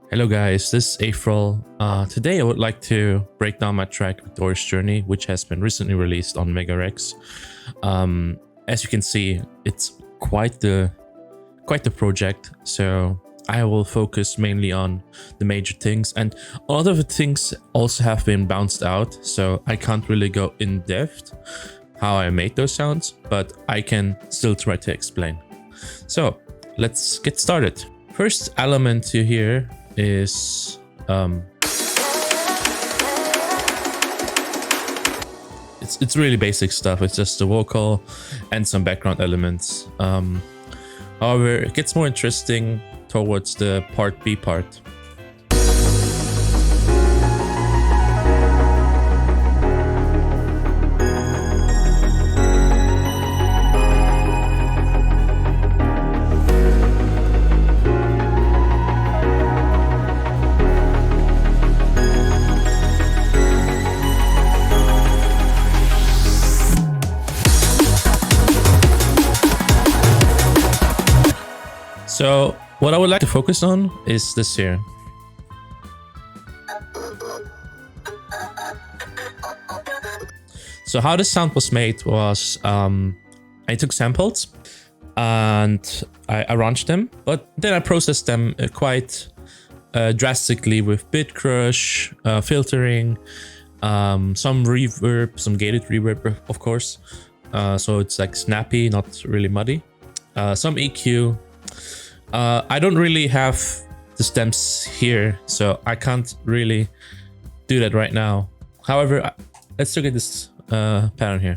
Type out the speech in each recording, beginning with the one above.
Hello guys, this is Aethral. Today I would like to break down my track Victorious Journey, which has been recently released on Megarex. As you can see, it's quite the project, so I will focus mainly on the major things, and a lot of the things also have been bounced out, so I can't really go in depth how I made those sounds, but I can still try to explain. So let's get started. First element to hear is it's really basic stuff. It's just the vocal and some background elements. However, it gets more interesting towards the part B part. So what I would like to focus on is this here. So how this sound was made was I took samples and I arranged them, but then I processed them quite drastically with bit crush, filtering, some reverb, some gated reverb, of course. So it's like snappy, not really muddy. Some EQ. I don't really have the stems here, so I can't really do that right now. However, let's look at this pattern here.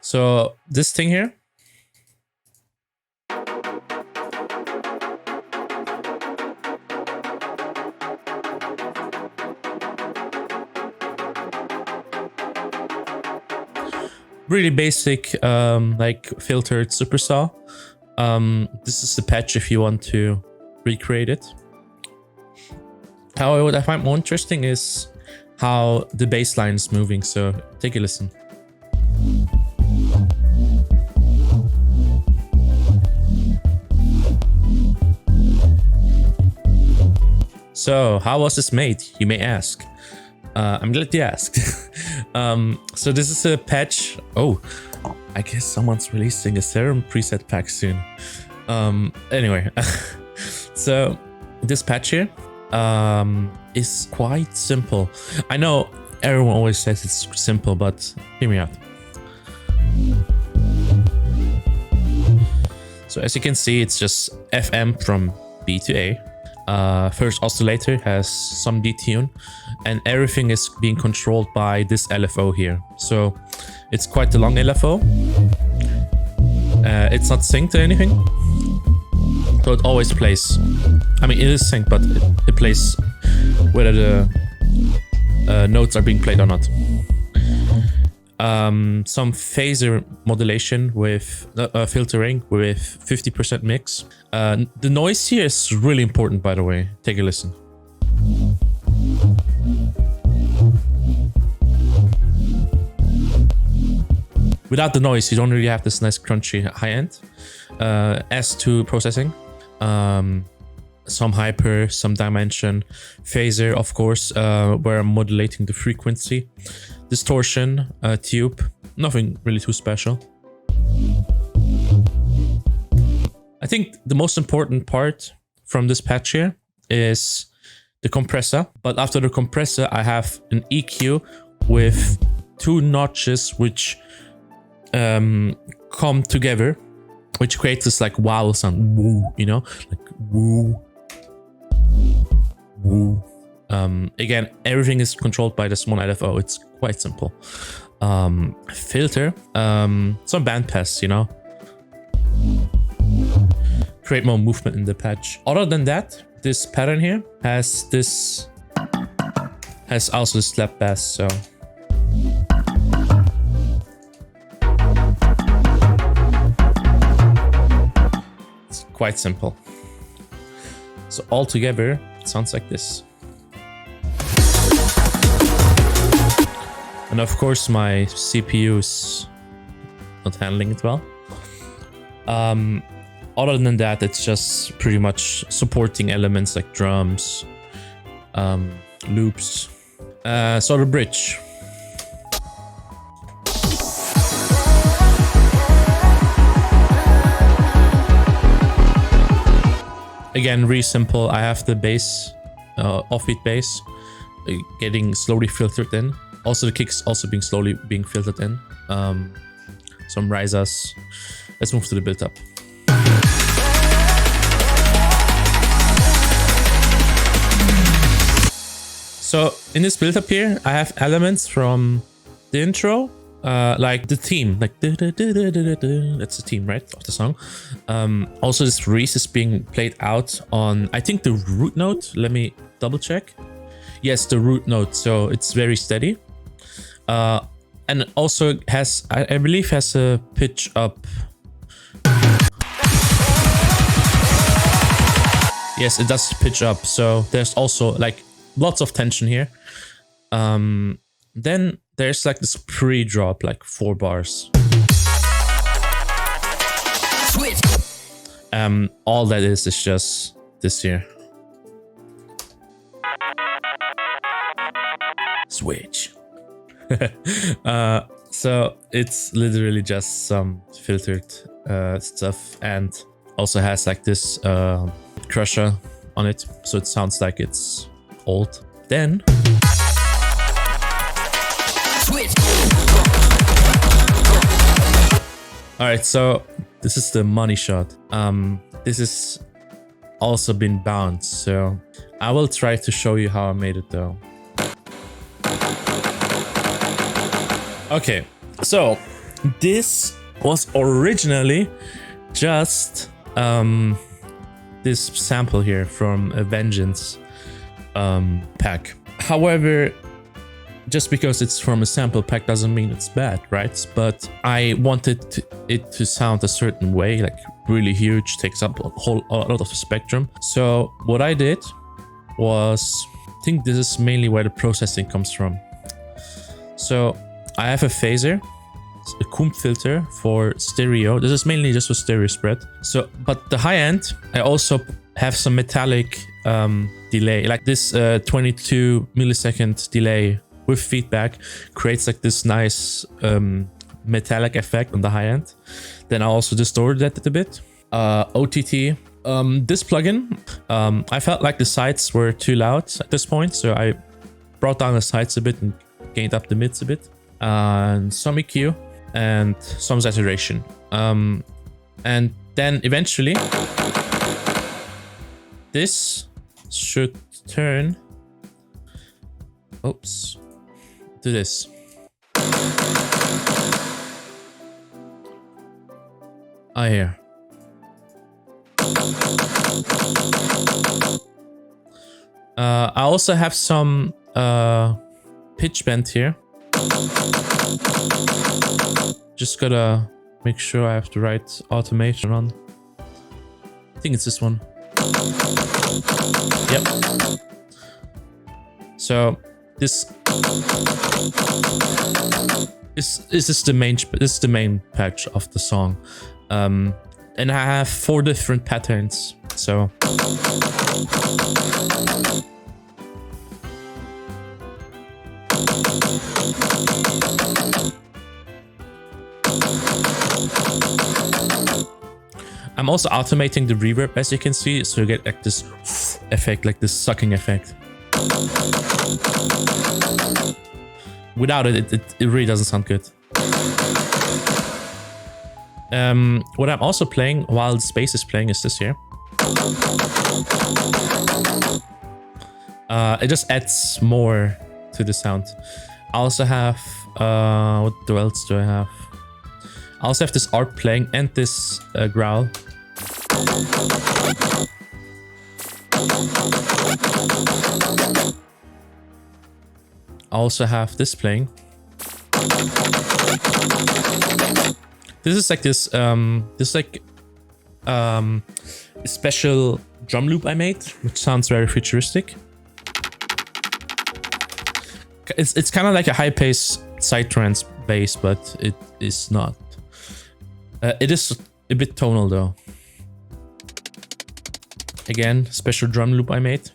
So this thing here, really basic, like filtered supersaw. This is the patch if you want to recreate it. However, what I find more interesting is how the bass line is moving, so take a listen. So how was this made, you may ask? I'm glad you asked. So this is a patch. Oh, I guess someone's releasing a serum preset pack soon. Anyway, so this patch here is quite simple. I know everyone always says it's simple, but hear me out. So as you can see, it's just FM from B to A. First oscillator has some detune, and everything is being controlled by this LFO here. So it's quite a long LFO. It's not synced or anything, so it always plays. I mean, it is synced, but it plays whether the notes are being played or not. Some phaser modulation with filtering with 50% mix. The noise here is really important, by the way. Take a listen. Without the noise, you don't really have this nice crunchy high end. As to processing, some hyper, some dimension, phaser, of course, where I'm modulating the frequency. Distortion, tube, nothing really too special. I think the most important part from this patch here is the compressor. But after the compressor, I have an EQ with two notches which come together, which creates this like wow sound, woo, you know, like woo, woo. Again, everything is controlled by this one LFO. It's quite simple. Filter, some bandpass, you know, create more movement in the patch. Other than that, this pattern here has also slap bass, so it's quite simple. So all together, it sounds like this. And of course my CPU is not handling it well. Other than that, it's just pretty much supporting elements like drums, loops. So the bridge. Again, really simple. I have the bass, offbeat bass, getting slowly filtered in. Also the kicks also being filtered in. Some risers. Let's move to the build up. So in this build up here, I have elements from the intro, like the theme, like that's the theme, right, of the song. Also this Reese is being played out on, I think, the root note. Let me double check. Yes, the root note. So it's very steady. And also has, I believe, has a pitch up. Yes, it does pitch up. So there's also like lots of tension here. Then there's like this pre-drop, like 4 bars. Switch. All that is just this here. Switch. So it's literally just some filtered stuff, and also has like this crusher on it, so it sounds like it's old. Then switch. All right, so this is the money shot. This is also been bounced, so I will try to show you how I made it though. Okay, so this was originally just this sample here from a Vengeance pack. However, just because it's from a sample pack doesn't mean it's bad, right? But I wanted it to sound a certain way, like really huge, takes up a lot of the spectrum. So what I did was, I think this is mainly where the processing comes from. So I have a phaser, a Kump filter for stereo. This is mainly just for stereo spread. So, but the high end, I also have some metallic delay, like this 22 millisecond delay with feedback creates like this nice metallic effect on the high end. Then I also distorted that a bit. OTT. This plugin, I felt like the sides were too loud at this point, so I brought down the sides a bit and gained up the mids a bit. And some EQ and some saturation. And then eventually this should turn, oops, to this. Ah, here. I also have some pitch bend here. Just gotta make sure I have the right automation on. I think it's this one. Yep. So this is the main patch of the song, and I have 4 different patterns. So I'm also automating the reverb, as you can see, so you get like this effect, like this sucking effect. Without it, it really doesn't sound good. What I'm also playing while the space is playing is this here. It just adds more to the sound. I also have, what else do I have? I also have this ARP playing and this growl. I also have this playing. This is like this a special drum loop I made, which sounds very futuristic. It's kind of like a high pace psytrance bass, but it is not. It is a bit tonal though. Again, special drum loop I made.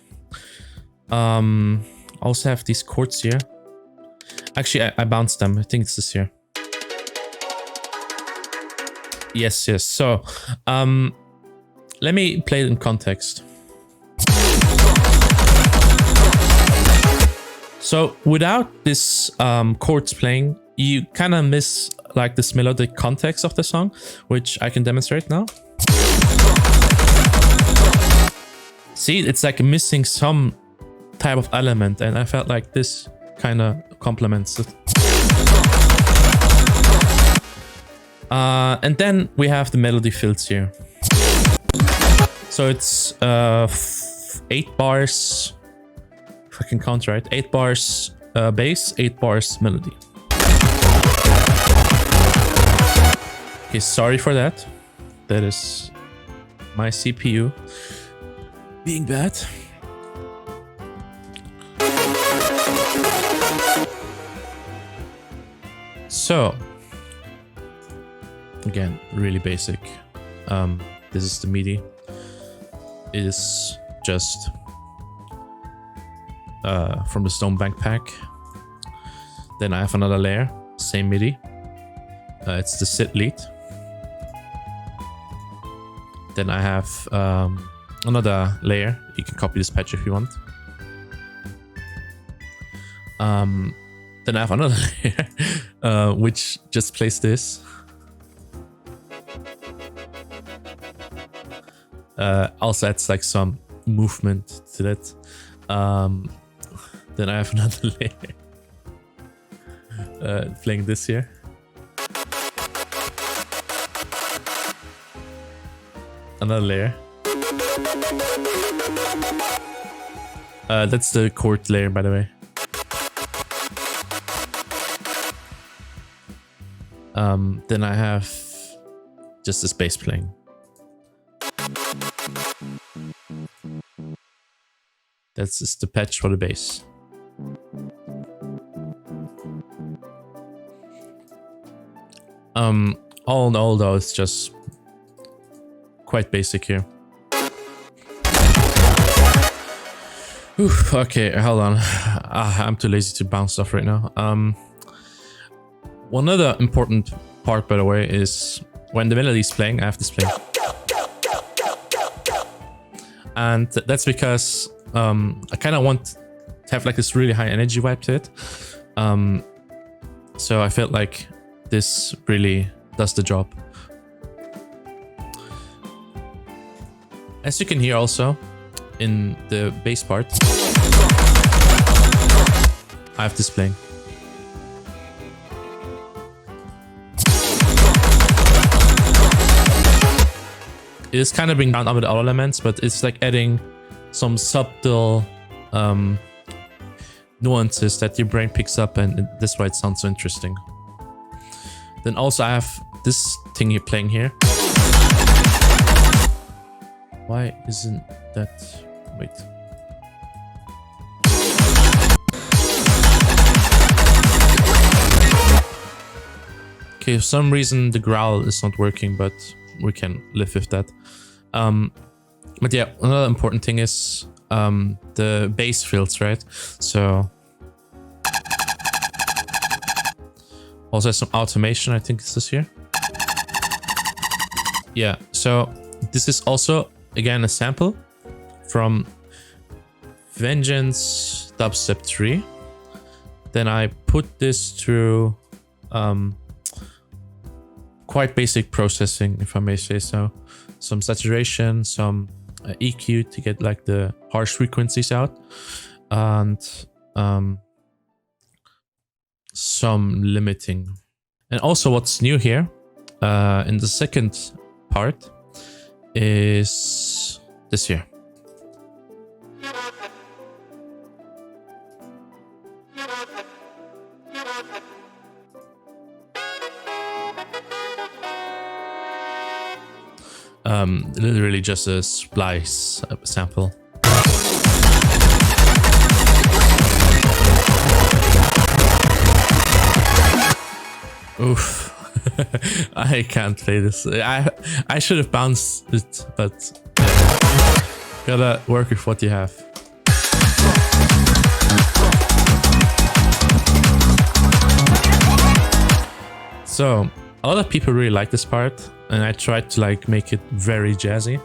Also have these chords here. Actually, I bounced them. I think it's this here. Yes. So, let me play it in context. So without this chords playing, you kind of miss like this melodic context of the song, which I can demonstrate now. See, it's like missing some type of element, and I felt like this kind of complements it. And then we have the melody fills here. So it's 8 bars. If I can count right, 8 bars bass, 8 bars melody. Okay, sorry for that. That is my CPU being bad. So, again, really basic. This is the MIDI. It is just from the Stone Bank pack. Then I have another layer, same MIDI. It's the SID lead. Then I have another layer. You can copy this patch if you want. Then I have another layer, which just plays this. Also adds like some movement to that. Then I have another layer playing this here. Another layer. That's the chord layer, by the way. Then I have just this bass playing. That's just the patch for the bass. All in all though, it's just quite basic here. Oof, okay, hold on. I'm too lazy to bounce stuff right now. One other important part, by the way, is when the melody is playing, I have this playing. And that's because I kind of want to have like this really high energy vibe to it. So I felt like this really does the job. As you can hear also in the bass part, I have this playing. It is kind of bringing down other elements, but it's like adding some subtle nuances that your brain picks up, and that's why it sounds so interesting. Then also I have this thing here playing here. Why isn't that... Wait. Okay, for some reason the growl is not working, but we can live with that. But yeah, another important thing is the bass fills, right? So also some automation, I think this is here. Yeah, so this is also again a sample from Vengeance Dubstep 3. Then I put this through quite basic processing, if I may say so. Some saturation, some EQ to get like the harsh frequencies out, and some limiting. And also what's new here in the second part is this here. Literally just a splice sample. Oof. I can't play this. I should have bounced it, but yeah. Gotta work with what you have. So a lot of people really like this part, and I tried to like make it very jazzy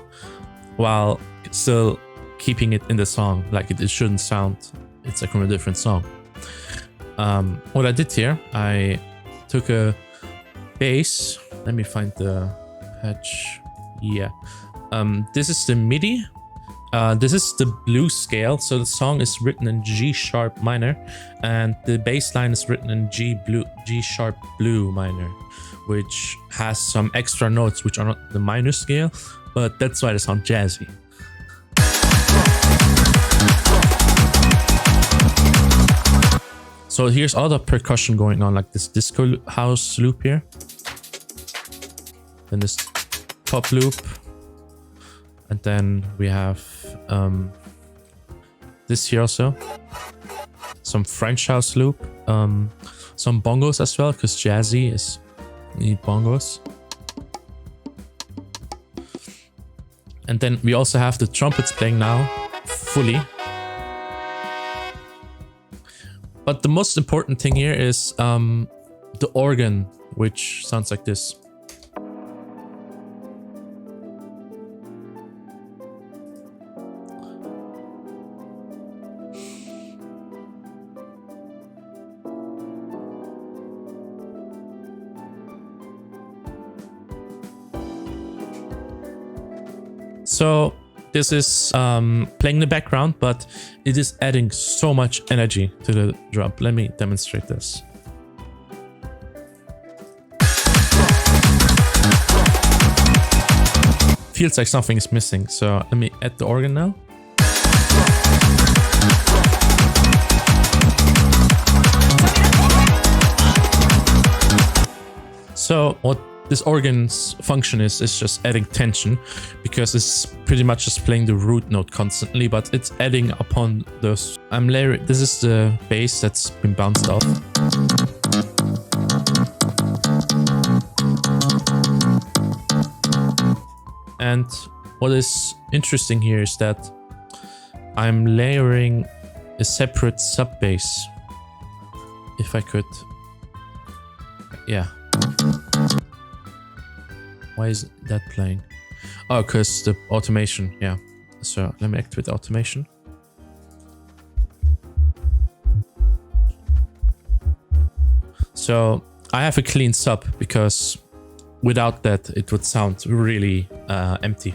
while still keeping it in the song. Like it shouldn't sound it's like from a different song. What I did here, I took a bass. Let me find the patch. Yeah. This is the MIDI. This is the blues scale. So the song is written in G sharp minor, and the bass line is written in G sharp blue minor, which has some extra notes which are not the minor scale, but that's why they sound jazzy. So here's all the percussion going on, like this disco house loop here. Then this top loop. And then we have this here also. Some French house loop. Some bongos as well, because jazzy is you need bongos. And then we also have the trumpets playing now, fully. But the most important thing here is the organ, which sounds like this. So this is playing in the background, but it is adding so much energy to the drum. Let me demonstrate this. Feels like something is missing, so let me add the organ now. So what this organ's function is just adding tension, because it's pretty much just playing the root note constantly, but it's adding upon those. I'm layering. This is the bass that's been bounced off. And what is interesting here is that I'm layering a separate sub bass. If I could, yeah. Why is that playing? Oh, because the automation, yeah. So let me activate the automation. So I have a clean sub, because without that it would sound really empty.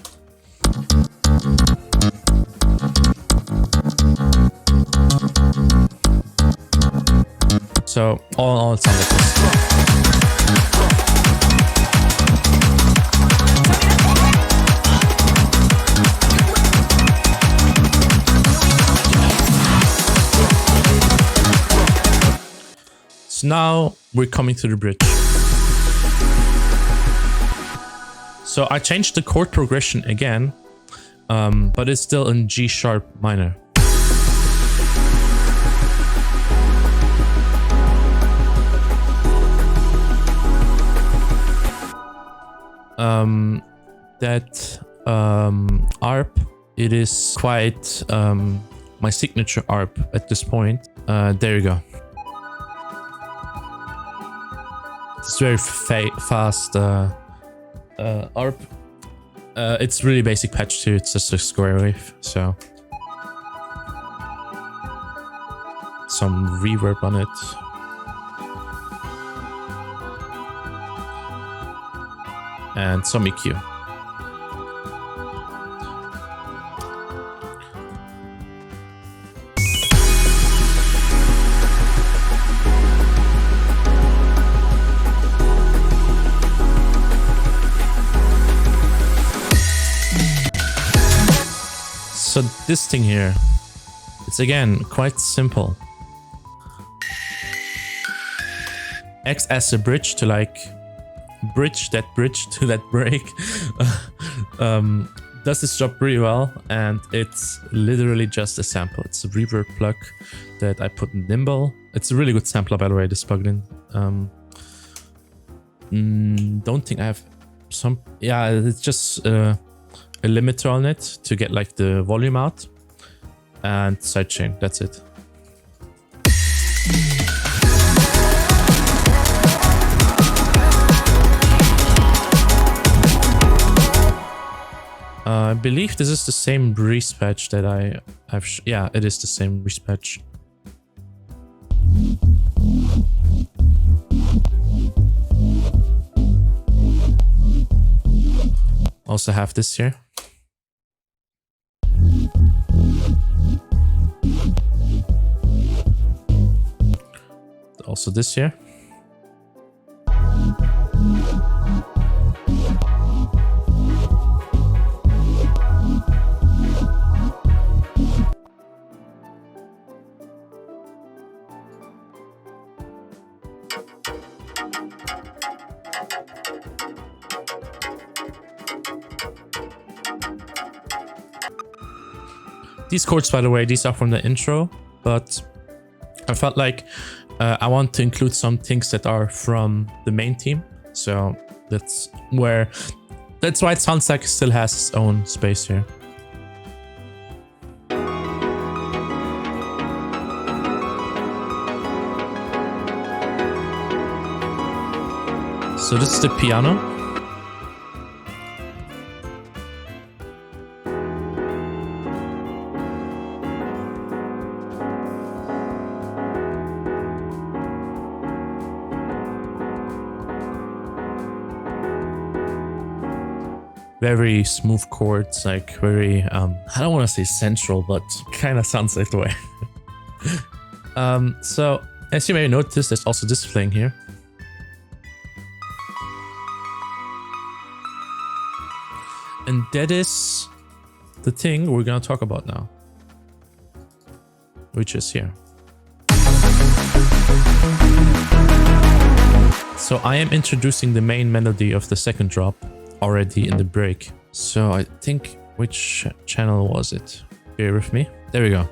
So all in all it sounds like this. So now we're coming to the bridge. So I changed the chord progression again, but it's still in G sharp minor. That ARP, it is quite my signature ARP at this point. There you go. It's very fast ARP. It's really basic patch too. It's just a square wave, so some reverb on it. And some EQ. So this thing here, it's again quite simple. Acts as a bridge to like bridge that bridge to that break. Does this job really well, and it's literally just a sample. It's a reverb plug that I put in Nimble. It's a really good sampler, by the way, this plugin. Don't think I have some. Yeah, it's just a limiter on it to get like the volume out, and sidechain. That's it. I believe this is the same grease patch that I have. Yeah, it is the same grease patch. Also have this here. Also this here. These chords, by the way, these are from the intro, but I felt like I want to include some things that are from the main theme. So that's why it sounds like it still has its own space here. So this is the piano. Very smooth chords, like very, I don't want to say sensual, but kind of sounds that way. So, as you may notice, there's also this playing here. And that is the thing we're gonna talk about now, which is here. So I am introducing the main melody of the second drop already in the break. So I think, which channel was it? Bear with me. There we go.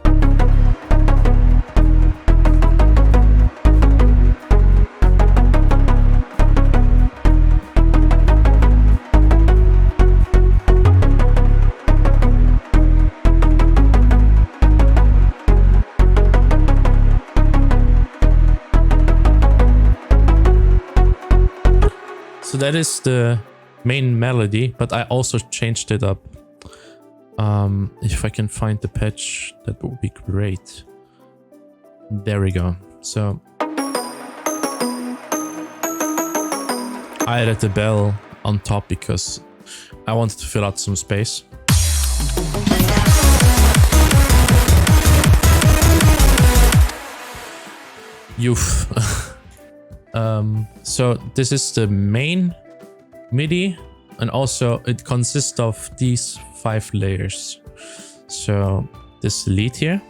So that is the main melody, but I also changed it up. If I can find the patch, that would be great. There we go. So I added the bell on top because I wanted to fill out some space. Youth. So this is the main MIDI, and also it consists of these 5 layers. So this lead here,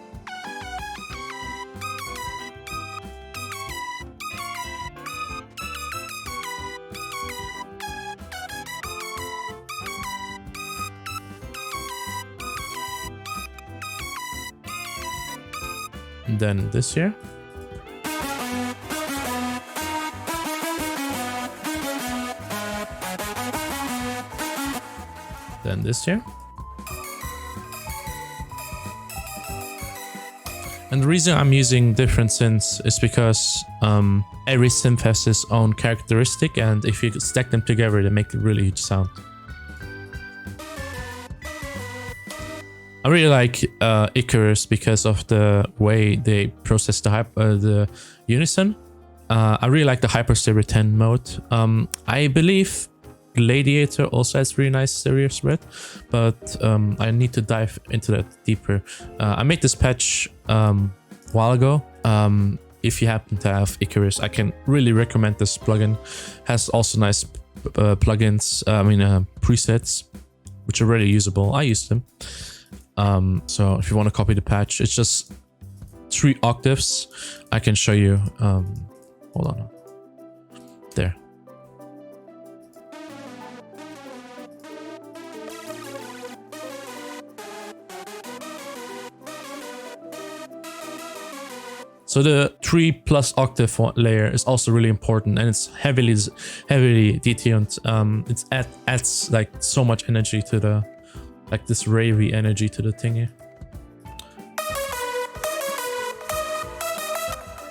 and then this here, then this here. And the reason I'm using different synths is because every synth has its own characteristic, and if you stack them together, they make a really huge sound. I really like Icarus because of the way they process the unison. I really like the hyper stereo 10 mode. I believe Gladiator also has really nice stereo spread, but I need to dive into that deeper. I made this patch a while ago. If you happen to have Icarus, I can really recommend this plugin. Has also nice plugins, presets, which are really usable. I use them. So if you want to copy the patch, it's just 3 octaves. I can show you. Hold on. There. So the 3+ octave layer is also really important, and it's heavily detuned. It adds like so much energy to the, like this ravey energy to the thingy.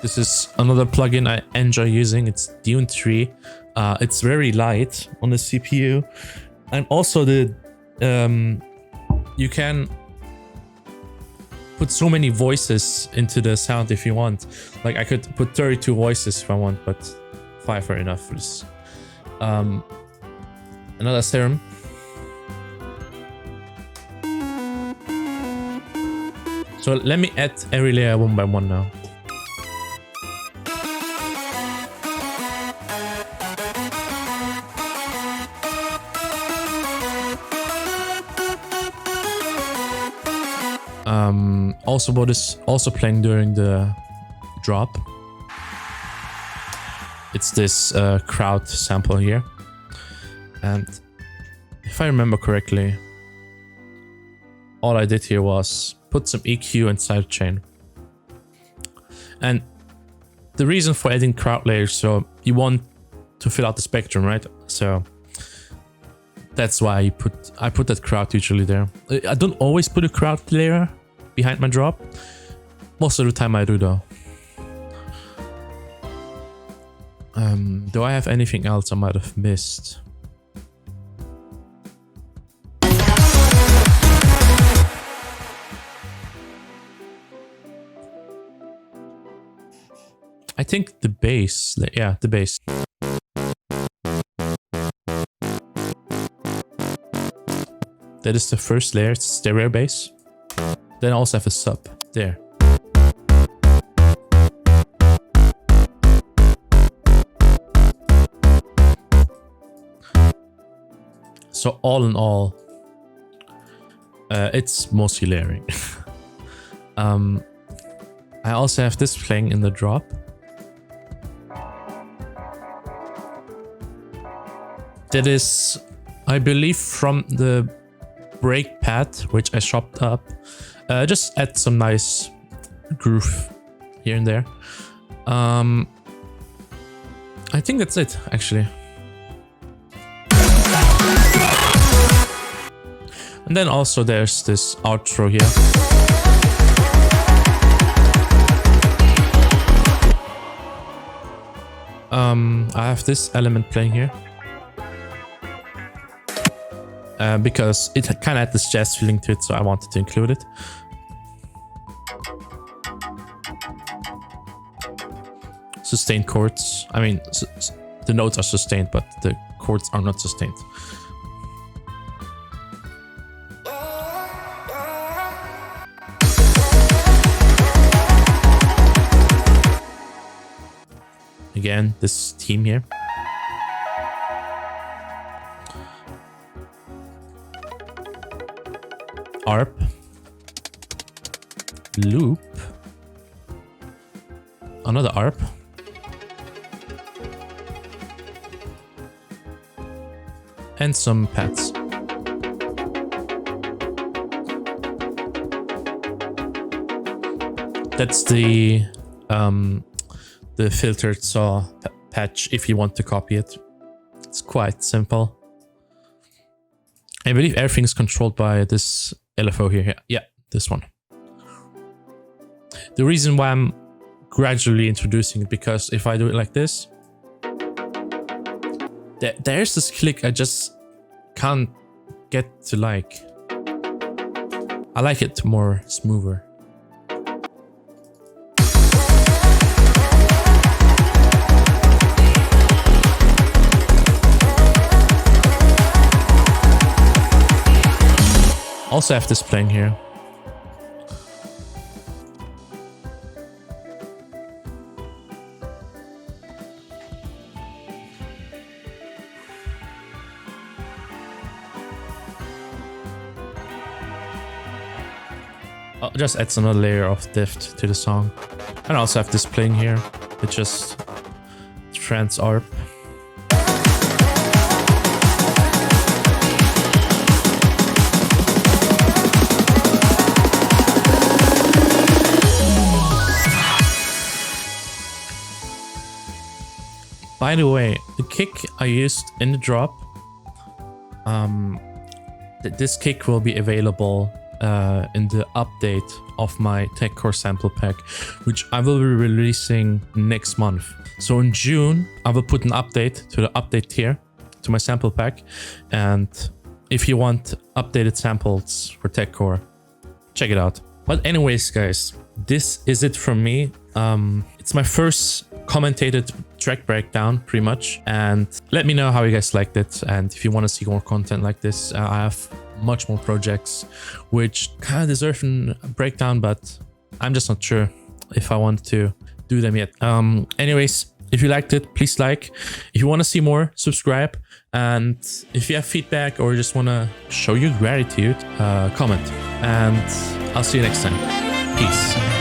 This is another plugin I enjoy using. It's Dune 3. It's very light on the CPU, and also the you can put so many voices into the sound if you want. Like I could put 32 voices if I want, but 5 are enough for this. Another serum. So let me add every layer one by one now. Also what is also playing during the drop, it's this crowd sample here, and if I remember correctly, all I did here was put some EQ and sidechain. And the reason for adding crowd layers, so you want to fill out the spectrum, right? So that's why I put that crowd usually there. I don't always put a crowd layer behind my drop. Most of the time I do though. Do I have anything else I might have missed? I think the bass, yeah, the bass. That is the first layer, it's stereo bass. Then I also have a sub there. So all in all, it's mostly layering. I also have this playing in the drop. That is, I believe, from the break pad, which I chopped up. Just add some nice groove here and there. I think that's it, actually. And then also there's this outro here. I have this element playing here. Because it kind of had this jazz feeling to it, so I wanted to include it. Sustained chords. I mean, the notes are sustained, but the chords are not sustained. Again, this theme here. ARP, loop, another ARP, and some pads. That's the filtered saw patch if you want to copy it. It's quite simple. I believe everything is controlled by this LFO here. Yeah, this one. The reason why I'm gradually introducing it, because if I do it like this, there's this click I just can't get to like. I like it more smoother. Also have this playing here. Just adds another layer of depth to the song. And I also have this playing here. It's just trance ARP. By the way, the kick I used in the drop, this kick will be available in the update of my Tech Core sample pack, which I will be releasing next month. So in June, I will put an update to the update tier to my sample pack. And if you want updated samples for Tech Core, check it out. But anyways, guys, this is it from me. It's my first commentated track breakdown, pretty much. And let me know how you guys liked it. And if you want to see more content like this, I have much more projects which kind of deserve a breakdown, but I'm just not sure if I want to do them yet. Anyways, if you liked it, please like. If you want to see more, subscribe. And if you have feedback or just want to show your gratitude, comment. And I'll see you next time. Peace.